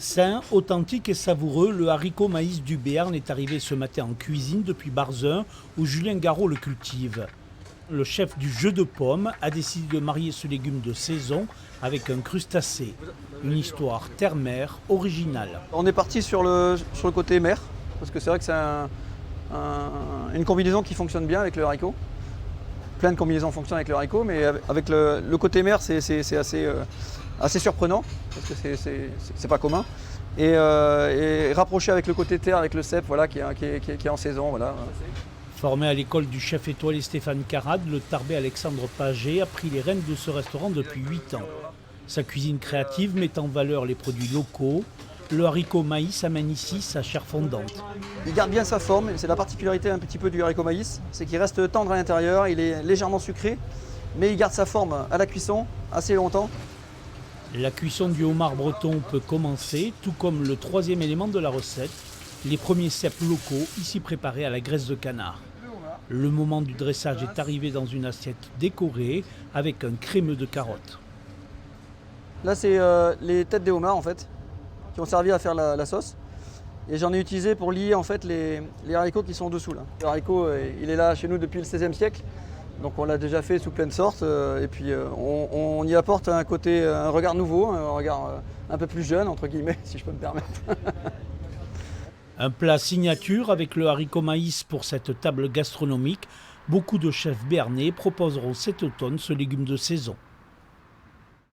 Sain, authentique et savoureux, le haricot maïs du Béarn est arrivé ce matin en cuisine depuis Barzun, où Julien Garot le cultive. Le chef du jeu de pommes a décidé de marier ce légume de saison avec un crustacé. Une histoire terre-mer originale. On est parti sur le côté mer, parce que c'est vrai que c'est une combinaison qui fonctionne bien avec le haricot. Plein de combinaisons fonctionnent avec le haricot, mais avec le côté mer, c'est assez surprenant, parce que c'est pas commun. Et rapproché avec le côté terre, avec le cèpe, voilà, qui est en saison. Voilà. Formé à l'école du chef étoilé Stéphane Carrade, le Tarbais Alexandre Paget a pris les rênes de ce restaurant depuis 8 ans. Sa cuisine créative met en valeur les produits locaux. Le haricot maïs amène ici sa chair fondante. Il garde bien sa forme, c'est la particularité un petit peu du haricot maïs, c'est qu'il reste tendre à l'intérieur, il est légèrement sucré, mais il garde sa forme à la cuisson assez longtemps. La cuisson du homard breton peut commencer, tout comme le troisième élément de la recette, les premiers cèpes locaux ici préparés à la graisse de canard. Le moment du dressage est arrivé dans une assiette décorée avec un crémeux de carottes. Là, c'est les têtes des homards en fait, qui ont servi à faire la sauce. Et j'en ai utilisé pour lier en fait les haricots qui sont dessous. Là. Le haricot, il est là chez nous depuis le XVIe siècle. Donc on l'a déjà fait sous plein de sortes. Et puis on y apporte un regard nouveau, un regard un peu plus jeune, entre guillemets, si je peux me permettre. Un plat signature avec le haricot maïs pour cette table gastronomique. Beaucoup de chefs béarnais proposeront cet automne ce légume de saison.